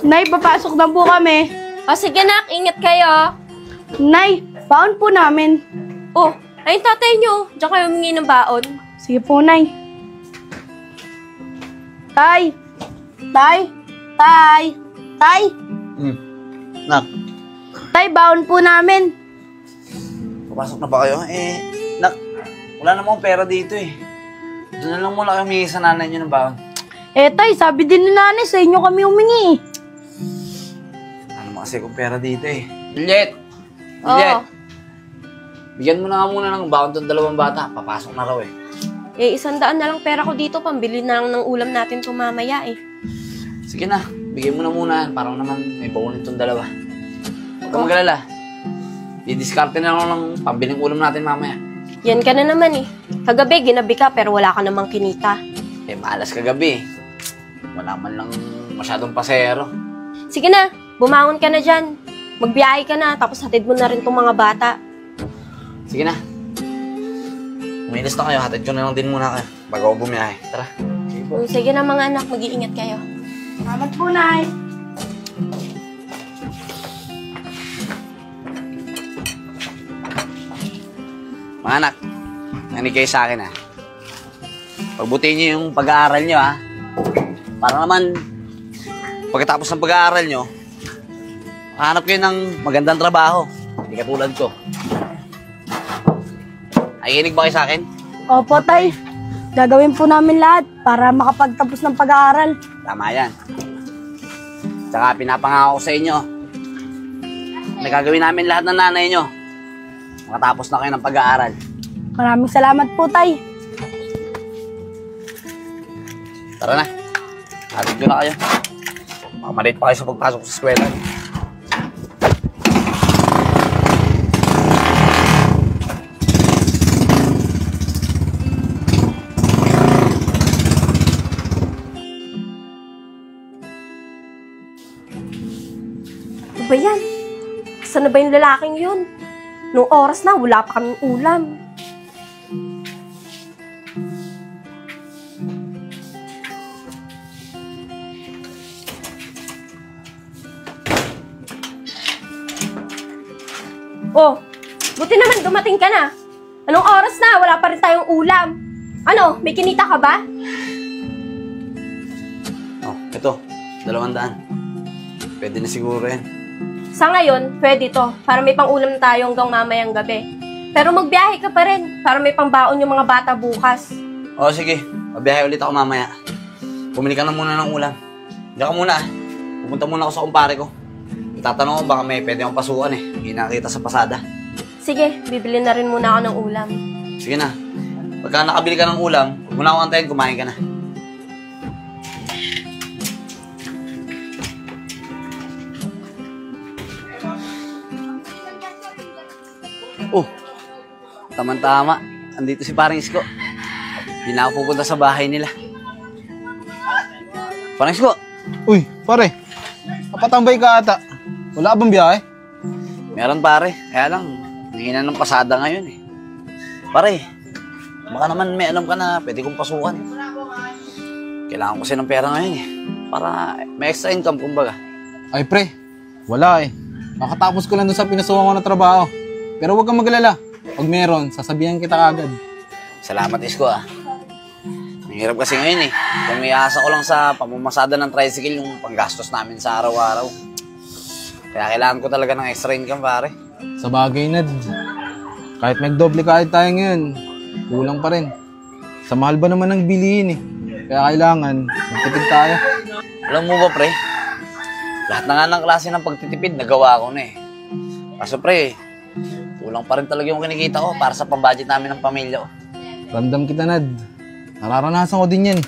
Nay, papasok na po kami. O sige nak, ingat kayo. Nay, baon po namin. Oh, ayun tatay nyo. Diyan kayo humingi ng baon. Sige po, Nay. Tay! Tay! Tay! Tay! Nak, Tay, baon po namin. papasok na ba kayo? Nak, wala namang pera dito eh. Doon na lang muna kayo humingi sa nanay niyo ng baon. Tay, sabi din ni nanay, sa inyo kami humingi. Ano kasi kung pera dito eh. Juliet! Juliet! Bigyan mo na nga muna ng baon tong dalawang bata. Papasok na raw eh. 100 na lang pera ko dito, pambili na lang ng ulam natin to mamaya eh. Sige na, bigyan mo na muna. Parang naman may baunin tong dalawa. Huwag kang mag-alala. Didiskarte na lang ng pambiling ulam natin mamaya. Yan ka na naman eh. Kagabi, ginabi ka pero wala ka namang kinita. Malas kagabi. Wala man lang masyadong pasero. Sige na, bumangon ka na dyan. Magbiyahe ka na, tapos hatid mo na rin tong mga bata. Sige na. Umilis na kayo, hatid ko na lang din muna kayo bago ako bumiyahe. Tara. Sige po. Sige na mga anak, mag-iingat kayo. Salamat po, Nay. Mga anak, nanig kayo sa akin ha. Pagbutihin niyo yung pag-aaral niyo ha. Para naman, pagkatapos ng pag-aaral niyo, makahanap kayo ng magandang trabaho. Hindi katulad ko. Nakikinig ba kayo sa akin? Opo, Tay. Gagawin po namin lahat para makapagtapos ng pag-aaral. Tama yan. Tsaka pinapangako ko sa inyo, nagagawin namin lahat ng nanay niyo. Makatapos na kayo ng pag-aaral. Maraming salamat po, Tay. Tara na. Hatid ko na kayo. Makamalate pa kayo sa pagpasok sa eskwela. Ano ba yan? Saan na ba yung lalaking yun? Nung oras na, wala pa kaming ulam. Oh, buti naman dumating ka na. Anong oras na? Wala pa rin tayong ulam. Ano, may kinita ka ba? Oh, ito. 200. Pwede na siguro yan. Sa ngayon, pwede to. Para may pang-ulam na tayo hanggang mamayang gabi. Pero magbiyahe ka pa rin. Para may pangbaon yung mga bata bukas. Oh, sige. Mabiyahe ulit ako mamaya. Pumili ka na muna ng ulam. Diyan ka muna. Pupunta muna ako sa kumpare ko. Itatanong ko baka may pwede akong pasukan eh. Hindi nakita sa pasada. Sige, bibili na rin muna ako ng ulam. Sige na. Pagka nakabili ka ng ulam, huwag mo na ako antayin, kumain ka na. Oh, tama-tama. Andito si Paring Isko. Hindi na ako pupunta sa bahay nila. Paring Isko! Uy, pare. Napatambay ka ata. Wala ka bang biyahe? Meron pare. Kaya lang, nanginan ng pasada ngayon eh. Pare, baka naman may alam ka na pwede kong pasukan. Kailangan ko kasi ng pera ngayon eh. Para may extra income kumbaga. Ay pre, wala eh. Nakatapos ko lang dun sa pinasukan ko na trabaho. Pero huwag kang magalala. Pag meron, sasabihan kita kagad. Salamat Isko ah. Mahirap kasi ngayon eh. Kung may asa ko lang sa pamamasada ng tricycle yung panggastos namin sa araw-araw. Kaya kailangan ko talaga ng extra income pare. Sa bagay Nad. Kahit magdoble kahit tayo ngayon, kulang pa rin. Sa mahal ba naman ng bilihin eh. Kaya kailangan, magtipid tayo. Alam mo ba pre? Lahat na nga ng klase ng pagtitipid nagawa ko na eh. Kaso pre, kulang pa rin talaga yung kinikita ko para sa pambudget namin ng pamilya ko. Ramdam kita Nad. Nararanasan ko din yan.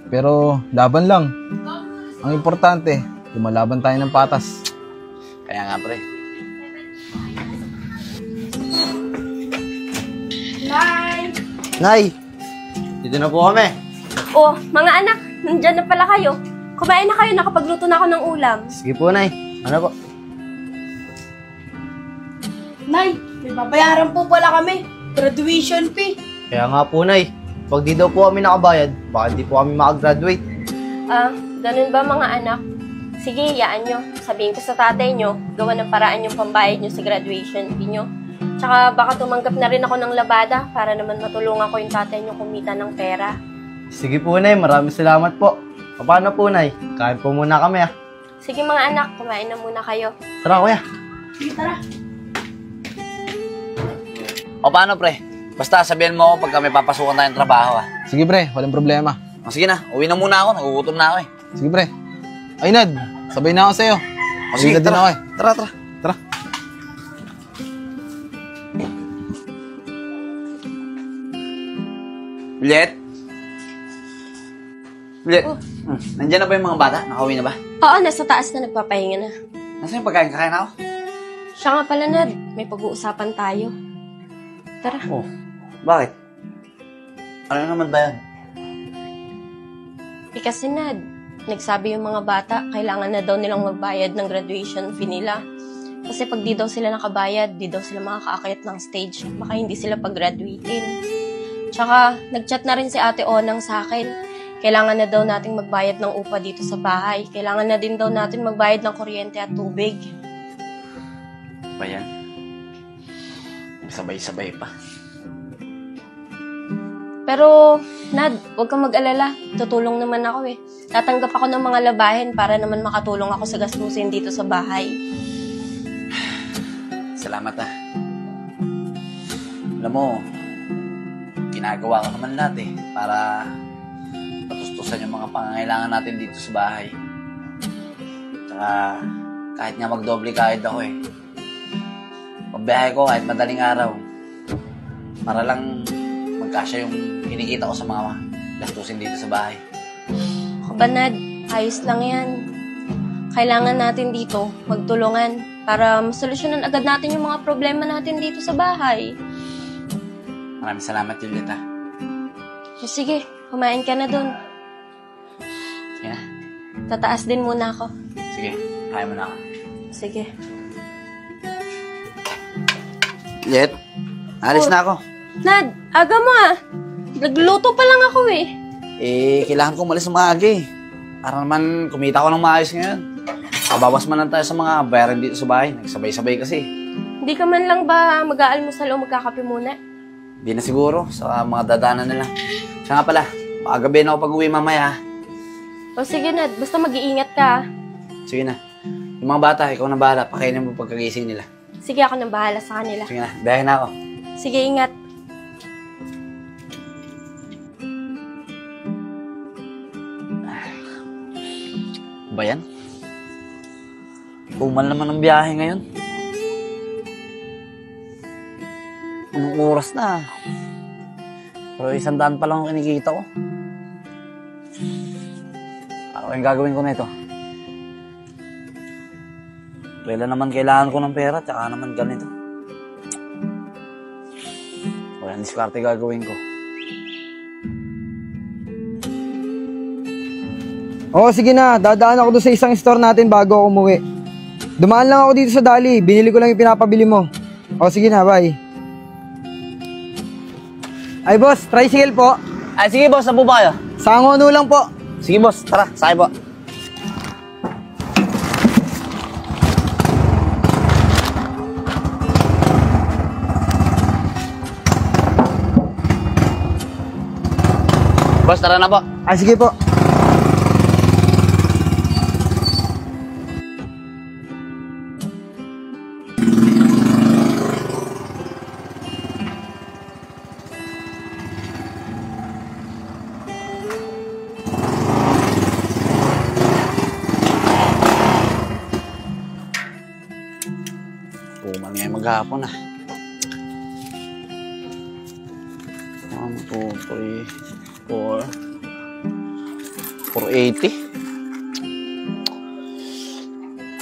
Pero laban lang. Ang importante, lumalaban tayo ng patas. Kaya nga pre. Nay! Nay, dito na po kami. Oh, mga anak, nandyan na pala kayo. Kumain na kayo, nakapagluto na ako ng ulam. Sige po, Nay. Ano po? Nay, may babayaran po pala kami. Graduation fee. Kaya nga po, Nay. pag di daw po kami nakabayad, baka hindi po kami makagraduate. Ganun ba mga anak? Sige, iyaan nyo. Sabihin ko sa tatay nyo, gawa ng paraan yung pambayad nyo sa graduation fee nyo. Tsaka baka tumanggap na rin ako ng labada para naman matulungan ko yung tatay nyo kumita ng pera. Sige po, Nay. Maraming salamat po. Paano po, Nay? Kain po muna kami, ah. Sige mga anak, kumain na muna kayo. Tara, kuya. Sige, tara. O paano, pre? Basta sabihan mo ako pag kami papasukan tayong trabaho, ah. Sige pre, walang problema. O, sige na, uwi na muna ako. Nagugutom na ako, eh. Sige pre. Ay Nad, sabay na ako sa'yo. O, Uwi na din ako eh. Tara, tara. Tara. Juliet? Juliet? Nandiyan na ba yung mga bata? Nakauwi na ba? Oo, nasa taas na nagpapahinga na. Nasaan yung pagkain? Kakain ako? Siya nga pala, Nad. May pag-uusapan tayo. Tara. Oh, bakit? Ano naman ba yan? Kasi Nad, nagsabi yung mga bata, kailangan na daw nilang magbayad ng graduation fee nila. Kasi pag di daw sila nakabayad, di daw sila makakaakyat ng stage. Baka hindi sila pag-graduating. Tsaka, nag-chat na rin si Ate Onang sa akin. Kailangan na daw nating magbayad ng upa dito sa bahay. Kailangan na din daw natin magbayad ng kuryente at tubig. Ba yan? Sabay-sabay pa. Pero, Nad, huwag kang mag-alala. Tutulong naman ako eh. Tatanggap ako ng mga labahin para naman makatulong ako sa gastusin dito sa bahay. Salamat ah. Alam mo, ginagawa ko naman lahat eh, para patustusan yung mga pangangailangan natin dito sa bahay. Tsaka, kahit nga magdoble kahit ako eh. Pagbiyahe ko kahit madaling araw, para lang magkasya yung kinikita ko sa mga gastusin dito sa bahay. Ako ba, Nad? Ayos lang yan. Kailangan natin dito magtulungan para masolusyonan agad natin yung mga problema natin dito sa bahay. Maraming salamat, Juliet ah. Sige, kumain ka na dun. Sige na. Tataas din muna ako. Sige, kaya mo na ako. Sige. Juliet, alis na ako. Nad, aga mo ah. Nagluto pa lang ako eh. Kailangan ko umalis ng maaga eh. Para naman kumita ko ng maayos ngayon. Kabawas man lang tayo sa mga bayaran dito sa bahay. Nagsabay-sabay kasi. Hindi ka man lang ba mag-aalmusal o magkakape muna? Hindi na siguro. Sa mga dadaanan nila. Siya nga pala, baka gabi na ako pag-uwi mamaya. O sige Nad, basta mag-iingat ka ah. Sige na. Yung mga bata, ikaw na bahala. Pakainin mo pagkagising nila. Sige, ako nang bahala sa kanila. Sige na, biyahe na ako. Sige, ingat. Ba yan? Umal naman ang biyahe ngayon. Anong oras na? Pero 100 pa lang ang kinikita ko. Ano yung gagawin ko na ito? Kailan naman kailangan ko ng pera, tsaka naman ganito. Walang diskarte gagawin ko. Oo, sige na. Dadaan ako doon sa isang store natin bago ako umuwi. Dumaan lang ako dito sa Dali. Binili ko lang yung pinapabili mo. O, sige na. Bye. Ay, boss. Tricycle po. Ay, sige boss, saan po ba kayo? Sa Angono lang po. Sige boss, tara, sakay po. Boss, tara na po. Ay, sige po. Puman ngayon maghapon ah. 1, 2, 3, 4. 480.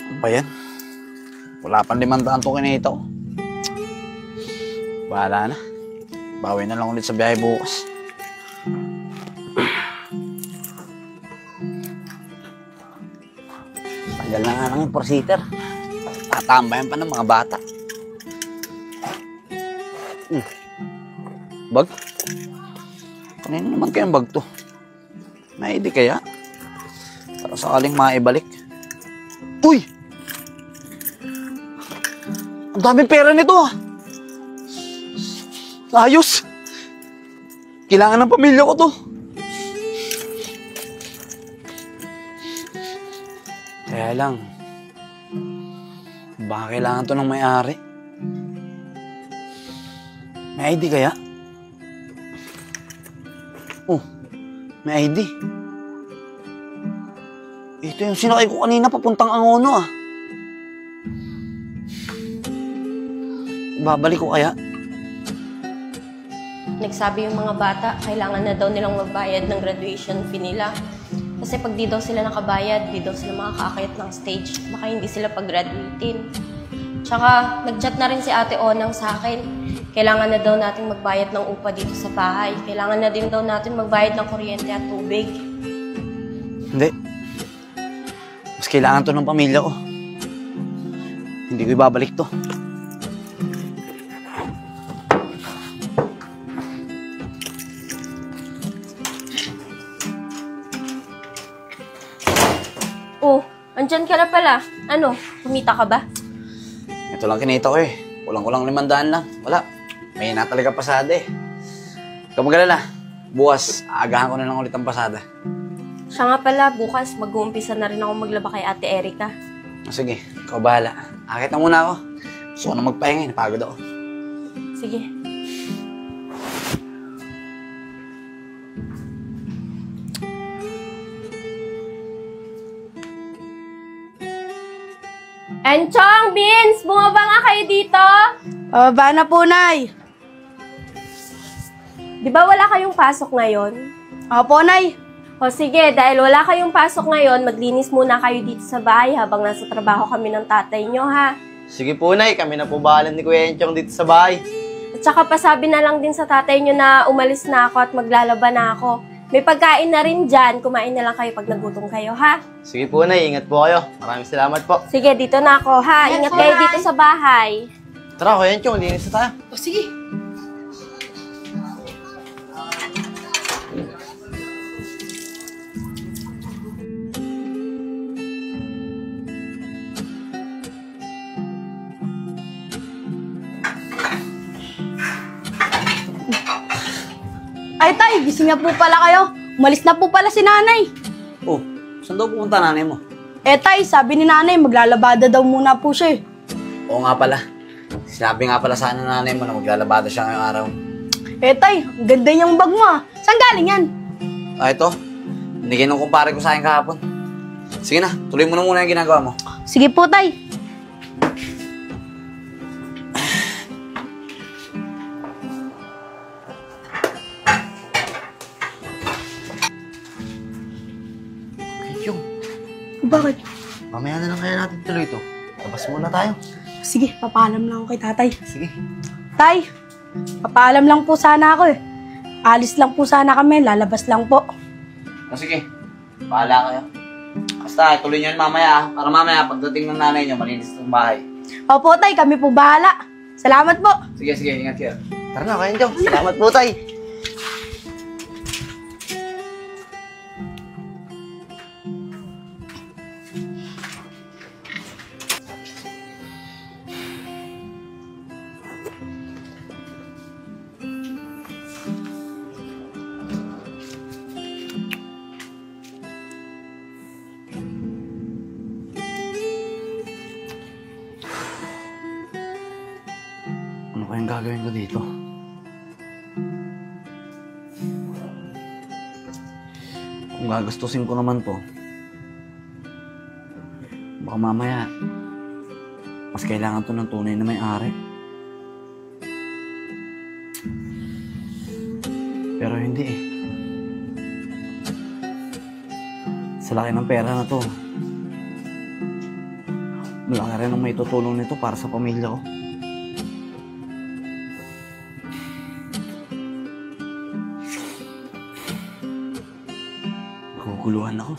Ano ba yan? Wala pang 500 to kinita ko. Bahala na. Bawi na lang ulit sa biyahe bukas. Tagal na nga lang yung 4-seater. Tatambayan pa ng mga bata. Bag? Kanina naman kayang bag to? May ID kaya? Para sakaling maibalik. Uy! Ang daming pera nito ah! Ayos! Kailangan ng pamilya ko to. Kaya lang, baka kailangan to ng may-ari. May ID kaya? Oh, may ID. Ito yung sinakay ko kanina papuntang Angono ah. Babalik ko kaya? Nagsabi yung mga bata, kailangan na daw nilang magbayad ng graduation fee nila. Kasi pag di daw sila nakabayad, di daw sila makakaakyat ng stage. Baka hindi sila pag-graduatein. Tsaka, nag-chat na rin si Ate Onang sa akin. Kailangan na daw natin magbayad ng upa dito sa bahay. Kailangan na din daw natin magbayad ng kuryente at tubig. Hindi. Mas kailangan to ng pamilya ko. Hindi ko ibabalik to. Oh, andyan ka na pala. Ano, kumita ka ba? Ito lang kinita ko eh. Kulang-kulang 500 lang. Wala. May na talaga pasada eh. Ikaw mag-alala. Bukas, aagahan ko na lang ulit ang pasada. Siya nga pala, bukas mag-uumpisa na rin ako maglaba kay Ate Erica. Sige, ikaw bahala. Akit na muna ako. Gusto ko na magpahinga eh. Napagod ako. Sige. Enchong, Beans! Bumaba nga kayo dito! Pababa na po, Nay. Di ba wala kayong pasok ngayon? Opo, Nay. O sige, dahil wala kayong pasok ngayon, maglinis muna kayo dito sa bahay habang nasa trabaho kami ng tatay nyo, ha? Sige po, Nay. Kami na po bahalan ni Kuya Enchong dito sa bahay. At saka pasabi na lang din sa tatay nyo na umalis na ako at maglalaba na ako. May pagkain na rin dyan, kumain na lang kayo pag nagutom kayo, ha? Sige po, Nay. Ingat po kayo. Maraming salamat po. Sige, dito na ako, ha? Ingat kayo dito sa bahay. Tara, Kuya Enchong. Linis na tayo. O, sige. Ay, tay, gising na po pala kayo. Umalis na po pala si nanay. Oh, saan daw pupunta nanay mo? Eh, tay, sabi ni nanay, maglalabada daw muna po siya eh. Oo nga pala. Sinabi nga pala sa nanay mo na maglalabada siya ngayong araw. Eh, tay, ang ganda niyang bag mo ah. Saan galing yan? Ah, ito. Binigay nung kumpare ko sa akin kahapon. Sige na, tuloy mo na muna yung ginagawa mo. Sige po, tay. Enchong, Bakit? mamaya na lang kaya natin tuloy ito. Labas muna tayo. Sige, papaalam lang ako kay tatay. Sige. Tay, papaalam lang po sana ako eh. Alis lang po sana kami, lalabas lang po. O sige, bahala kayo. Basta, tuloy nyo yun mamaya. Para mamaya, pagdating ng nanay nyo, malinis itong bahay. Opo, tay, kami po bahala. Salamat po. Sige, sige, ingat kayo. Tara na, Kuya Enchong. Salamat po, Tay. Ano kayang gagawin ko dito? Kung gagastusin ko naman to, baka mamaya, mas kailangan to ng tunay na may-ari. Pero hindi eh. Sa laki ng pera na to, malaki rin ang may tutulong nito para sa pamilya ko. Guguluhan ako.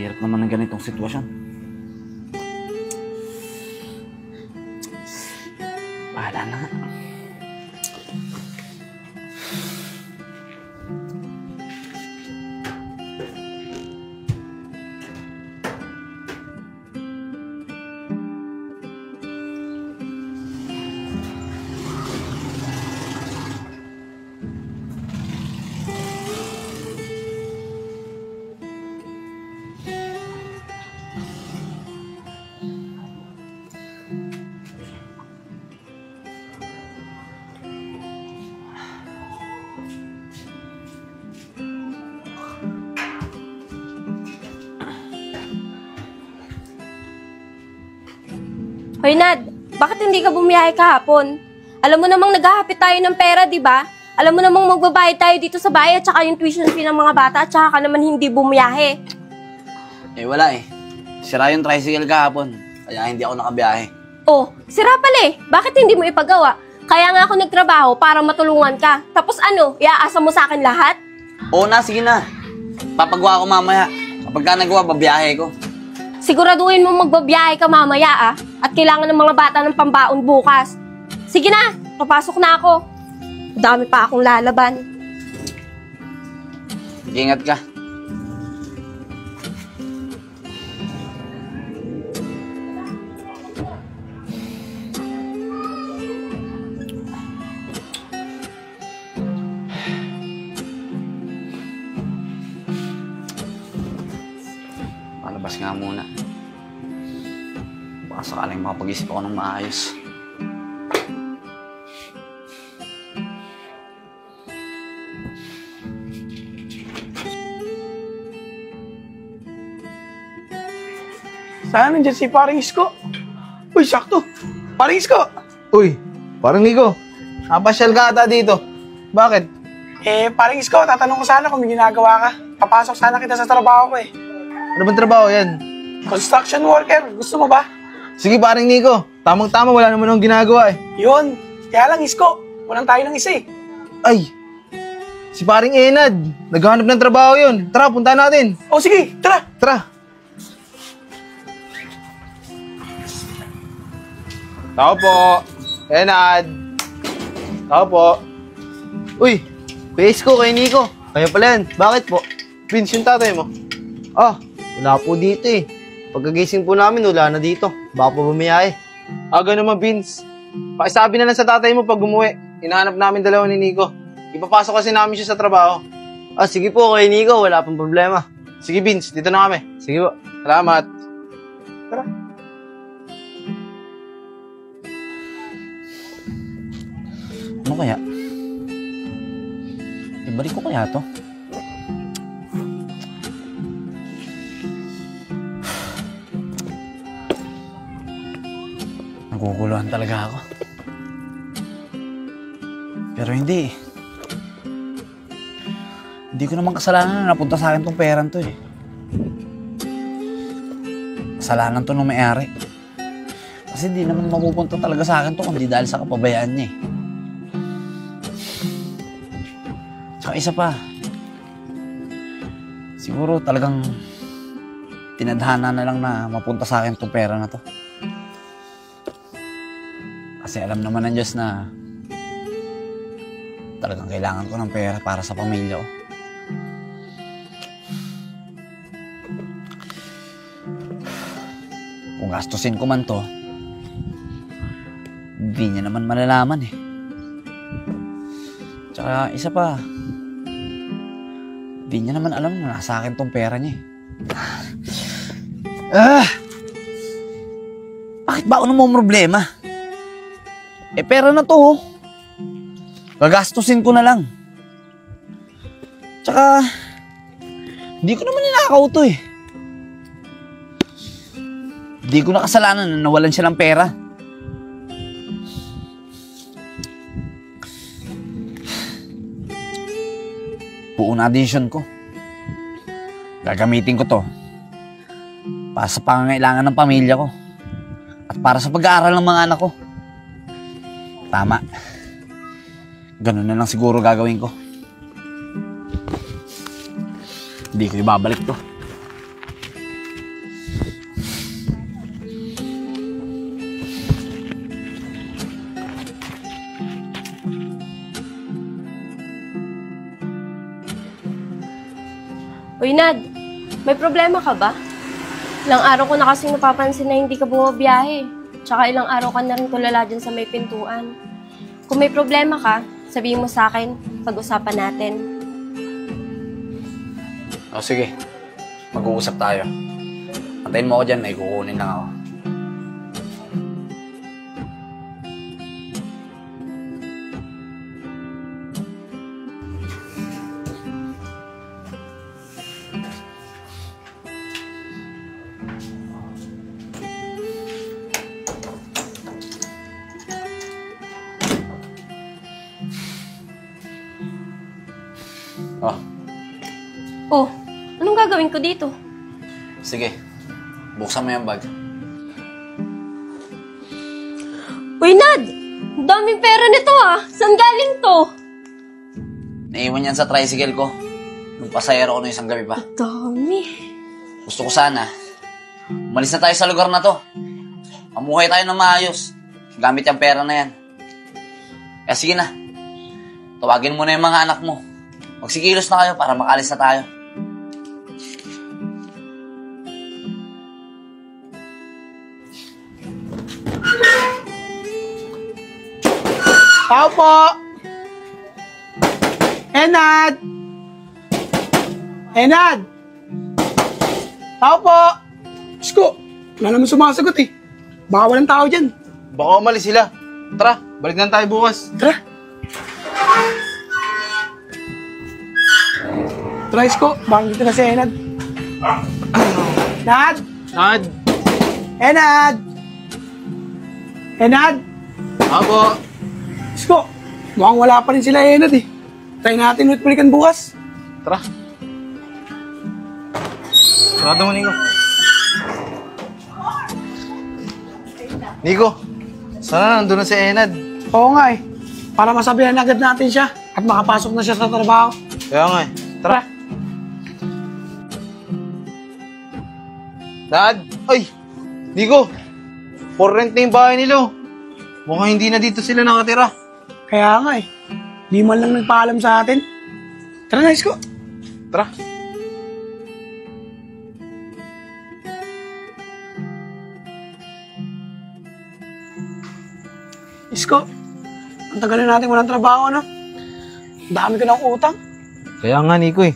Hirap naman ng ganitong sitwasyon. Bahala na nga. Hoy, Nad, bakit hindi ka bumiyahe kahapon? Alam mo namang naghahapit tayo ng pera, di ba? Alam mo namang magbabayad tayo dito sa bahay at saka yung tuition fee ng mga bata at saka ka naman hindi bumiyahe. Eh, wala eh. Sira yung tricycle kahapon. Kaya hindi ako nakabiyahe. Oh, sira pala eh. Bakit hindi mo ipagawa? Kaya nga ako nagtrabaho para matulungan ka. Tapos ano, iaasa mo sa akin lahat? Oo na, sige na. Papagawa ko mamaya. Kapag ka nagawa, babiyahe ko. Siguraduhin mo magbabiyahe ka mamaya ah. At kailangan ng mga bata ng pambaon bukas. Sige na, papasok na ako. Dami pa akong lalaban. Ingat ka. Palabas nga muna. Baka sakaling makapag-isip ako ng maayos. Sana nandiyan si paring Isko. Uy, sakto. Paring Isko. Uy, parang Nico. Napasyal ka ata dito. Bakit? Paring Isko, tatanong ko sana kung may ginagawa ka. Papasok sana kita sa trabaho ko eh. Ano bang trabaho yan? Construction worker. Gusto mo ba? Sige paring Nico. Tamang-tama, wala naman akong ginagawa eh. Yun. Kaya lang, Isko. Walang tayo ng isa eh. Ay, si paring Enad. Naghahanap ng trabaho yun. Tara, punta natin. O sige, tara. Tara. Tao po. Enad. Tao po. Uy, PS ko kay Nico. Kaya pala yan. Bakit po? Vince, yung tatay mo. Ah, wala po dito eh. Pagkagising po namin, wala na dito. Baka po bumiyahe. Aga naman, Vince. Pakisabi na lang sa tatay mo pag umuwi. Hinahanap namin dalawa ni Nico. Ipapasok kasi namin siya sa trabaho. Ah, sige po kay Nico. Wala pong problema. Sige, Vince. Dito na kami. Sige po. Salamat. Tara. Ano kaya? Ibalik ko kaya to? Naguguluhan talaga ako. Pero hindi. Hindi ko naman kasalanan na napunta sa akin tong perang to eh. Kasalanan to nung may-ari. Kasi di naman mapupunta talaga sa akin to kundi dahil sa kapabayaan niya eh. Tsaka isa pa, siguro talagang tinadhana na lang na mapunta sa akin itong pera na to. Kasi alam naman ng Diyos na talagang kailangan ko ng pera para sa pamilya ko. Kung gastusin ko man to, hindi niya naman malalaman eh. Tsaka isa pa, di niya naman alam na nasa akin tong pera niya eh. Bakit ba ano mo problema? Eh pera na to oh. Gagastusin ko na lang. Tsaka, di ko naman ninakaw to eh. Di ko na kasalanan na nawalan siya ng pera. Buo na addition ko. Gagamitin ko to para sa pangangailangan ng pamilya ko at para sa pag-aaral ng mga anak ko. Tama. Ganun na lang siguro gagawin ko. Hindi ko ibabalik to. Uy, Nad, may problema ka ba? Ilang araw ko na kasing napapansin na hindi ka bumabiyahe. Tsaka ilang araw ka na rin tulala dyan sa may pintuan. Kung may problema ka, sabihin mo sa akin, pag-usapan natin. O sige, mag-uusap tayo. Antayin mo ako dyan, may kukunin lang ako. Oh, Oh, anong gagawin ko dito? sige. Buksan mo yung bag. Uy, Nad! Ang daming pera nito ah! Saan galing to? Naiwan yan sa tricycle ko. Nung pasayero ko nung isang gabi pa. Dami. Gusto ko sana, umalis na tayo sa lugar na to. Mamuhay tayo ng maayos. Gamit yung pera na yan. Kaya sige na. Tawagin mo na yung mga anak mo. Magsikilos na kayo para makalis na tayo. Tao po! Enad! Enad! Tao po! Isko, wala naman sumasagot eh. Baka walang tao dyan. Baka umalis sila. Tara, balik na tayo bukas. Tara. Tara, Isko. Baka dito na si Enad. Enad! Nad! Enad! Enad! Apo! Isko, mukhang wala pa rin sila Enad eh. Try natin ulit balikan bukas. Tara. Sarado mo, Nico. Nico, sana nandun na si Enad. Oo nga eh. Para masabihan agad natin siya at makapasok na siya sa trabaho. Kaya nga eh. Tara. Dad! Ay! Nico! For rent na yung bahay nila. Mukhang hindi na dito sila nakatira. Kaya nga eh. Di man lang nagpaalam sa atin. Tara na, Isko. Tara. Isko, ang tagal na natin walang trabaho, no? Ang dami ko ng utang. Kaya nga, Nico eh.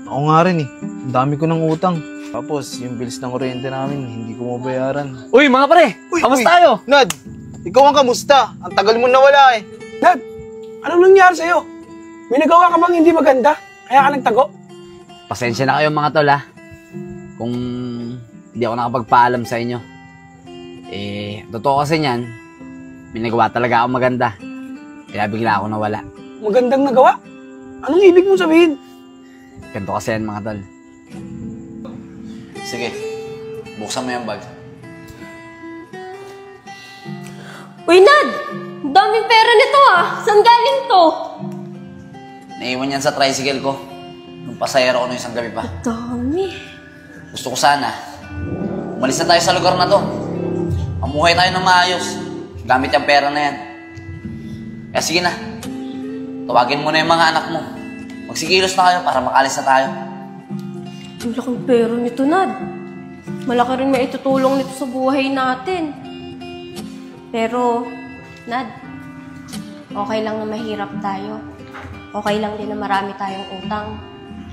Ako nga rin eh. Ang dami ko ng utang. Tapos, yung bills ng kuryente namin, hindi ko mabayaran. Uy, mga pare! Kamusta tayo? Nad! Ikaw ang kamusta? Ang tagal mo nawala eh. Dad, anong nangyari sa'yo? May nagawa ka bang hindi maganda? Kaya ka nagtago? Pasensya na kayo mga tol ha. Kung hindi ako nakapagpaalam sa inyo. Totoo kasi niyan, may nagawa talaga ako maganda. Kaya bigla ako nawala. Magandang nagawa? Anong ibig mong sabihin? Ganito kasi yan mga tol. Sige, buksan mo yung bag. Uy, Nad! Ang daming pera nito ah! Saan galing to? Naiwan yan sa tricycle ko. Nung pasayero ko nung isang gabi pa. Dami. Gusto ko sana, umalis na tayo sa lugar na to. Mamuhay tayo ng maayos. Gamit yung pera na yan. Kaya sige na. Tawagin mo na yung mga anak mo. Magsikilos na kayo para makalis na tayo. Ang laking pera nito, Nad. Malaki rin maitutulong nito sa buhay natin. Pero, Nad, okay lang na mahirap tayo. Okay lang din na marami tayong utang.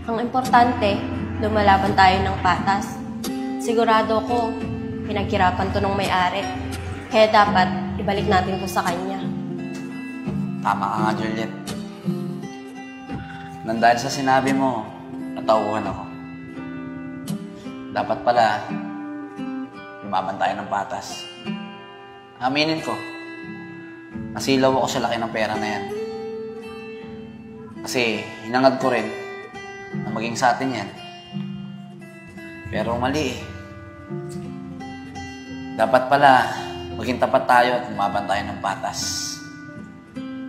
Ang importante, lumalaban tayo ng patas. Sigurado ko, pinaghirapan to ng may-ari. Kaya dapat, ibalik natin to sa kanya. Tama ka nga, Juliet. Nang dahil sa sinabi mo, natauhan ako. Dapat pala, lumaban tayo ng patas. Aminin ko, nasilaw ako sa laki ng pera na yan. Kasi hinangad ko rin na maging sa atin yan. Pero mali eh. Dapat pala, maging tapat tayo at lumaban tayo ng patas.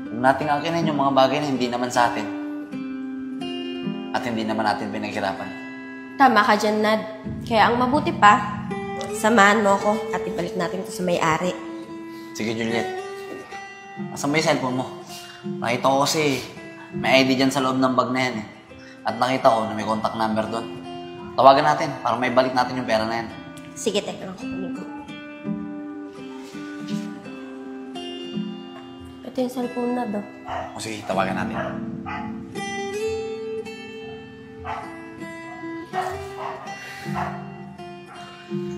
Huwag nating akinin yung mga bagay na hindi naman sa atin. At hindi naman natin pinaghirapan. Tama ka dyan, Nad. Kaya ang mabuti pa, samahan mo ako at ibalik natin to sa may-ari. Sige, Juliet. Asan ba yung cellphone mo? Nakita ko kasi may ID dyan sa loob ng bag na yan eh. At nakita ko na may contact number doon. tawagan natin para may balik natin yung pera na yan. Sige, teka lang. Kukunin ko. Ito yung cellphone na do. O sige, tawagan natin.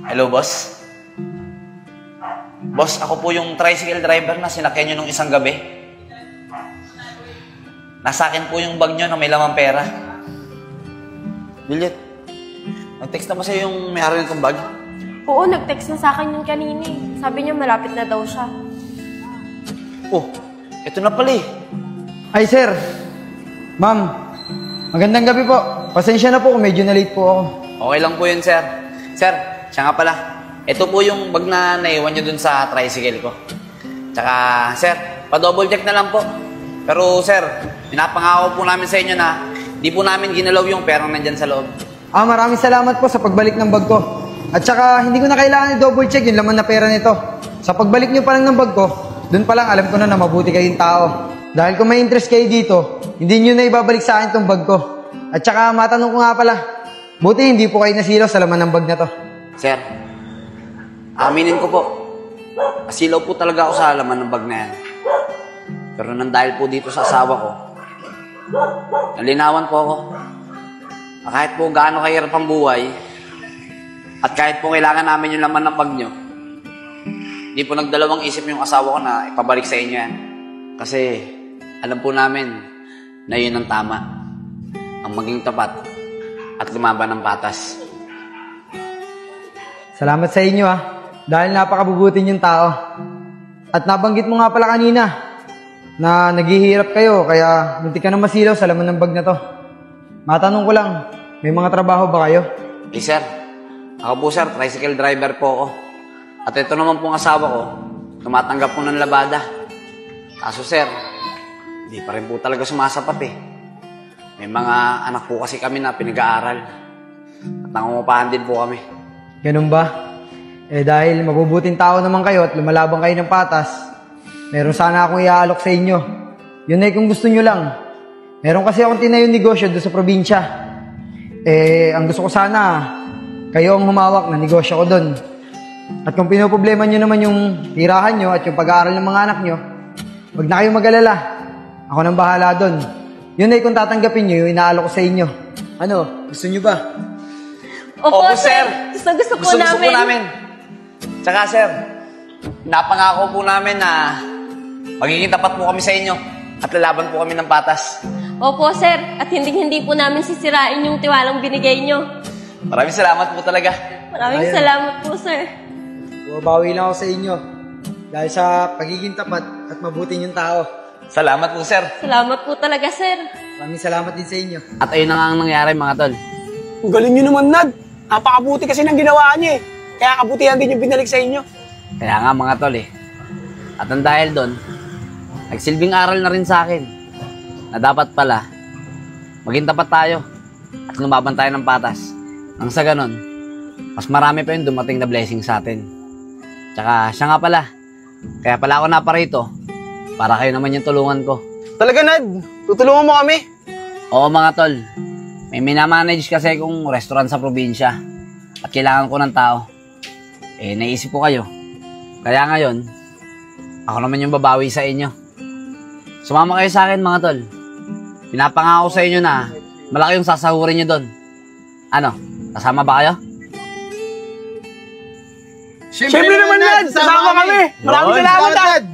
Hello, boss? Boss, ako po yung tricycle driver na sinakyan nyo nung isang gabi. Nasa akin po yung bag nyo na may lamang pera. Juliet, nag-text na ba sa'yo yung may-ari nitong bag? Oo, nag-text na sa akin yung kanina eh. Sabi niya malapit na daw siya. Oh, eto na pala eh. Ay, sir. Ma'am, magandang gabi po. Pasensya na po kung medyo na-late po ako. Okay lang po yun, sir. Sir, siya nga pala. Ito po yung bag na naiwan nyo dun sa tricycle ko. Tsaka, sir, pa-double check na lang po. Pero, sir, pinapangako po namin sa inyo na di po namin ginalaw yung perang nandyan sa loob. Maraming salamat po sa pagbalik ng bag ko. At saka, hindi ko na kailangan i-double check yung laman na pera nito. Sa pagbalik nyo pa lang ng bag ko, dun pa lang alam ko na mabuti kayong tao. Dahil kung may interest kayo dito, hindi nyo na ibabalik sa akin tong bag ko. At saka, matanong ko nga pala, buti hindi po kayo nasilaw sa laman ng bag na to. Sir, aminin ko po. Asilaw po talaga ako sa laman ng bag na yan. Pero nang dahil po dito sa asawa ko, nalinawan po ako. Kahit po gaano kahirap ang buhay, at kahit po kailangan namin yung laman ng bag nyo, hindi po nagdalawang isip yung asawa ko na ipabalik sa inyo yan. Kasi alam po namin na yun ang tama. Ang maging tapat at lumaban ng patas. Salamat sa inyo dahil napakabubuti yung tao. At nabanggit mo nga pala kanina na naghihirap kayo kaya muntik ka na masilaw sa laman ng bag na to. Matanong ko lang, may mga trabaho ba kayo? Eh sir, ako po sir, tricycle driver po ako. At ito naman pong asawa ko, tumatanggap po ng labada. Kaso sir, hindi pa rin po talaga sumasapat eh. May mga anak po kasi kami na pinag-aaral. At nangungupahan din po kami. Ganun ba? Dahil mabubuting tao naman kayo at lumalabang kayo ng patas, meron sana akong iaalok sa inyo. Yun ay kung gusto nyo lang. Meron kasi akong tinayong negosyo doon sa probinsya. Ang gusto ko sana, kayo ang humawak na negosyo ko doon. At kung pinoproblema nyo naman yung tirahan nyo at yung pag-aaral ng mga anak nyo, wag na kayong mag-alala. Ako nang bahala doon. Yun ay kung tatanggapin nyo yung inaalok ko sa inyo. Ano? Gusto nyo ba? Opo, sir. Gusto po namin. Tsaka sir, napangako po namin na magiging tapat po kami sa inyo at lalaban po kami ng patas. Opo, sir. At hindi po namin sisirain yung tiwalang binigay nyo. Maraming salamat po talaga. Maraming salamat po, sir. Bumabawi lang ako sa inyo. Dahil sa pagiging tapat at mabuting yung tao. Salamat po sir. Salamat po talaga, sir. Maraming salamat din sa inyo. At ayun na nga ang nangyari mga tol. Ang galing nyo naman, Nad. Napakabuti kasi ng ginawa niyo eh. Kaya kabutihan din yung binalik sa inyo. Kaya nga mga tol eh. At ang dahil doon, nagsilbing aral na rin sa akin na dapat pala maging tapat tayo at lumaban tayo ng patas. Nang sa ganon, mas marami pa yung dumating na blessing sa atin. Tsaka siya nga pala, kaya pala ako naparito para kayo naman yung tulungan ko. Talaga, Nad? Tutulungan mo kami? Oo mga tol, may minamanage kasi kong restaurant sa probinsya at kailangan ko ng tao. Naisip ko kayo. Kaya ngayon, ako naman yung babawi sa inyo. Sumama kayo sa akin mga tol. Pinapangako sa inyo na malaki yung sasahurin nyo doon. Ano, kasama ba kayo? Siyempre naman, Nad. Kasama kami. Maraming salamat, Nad.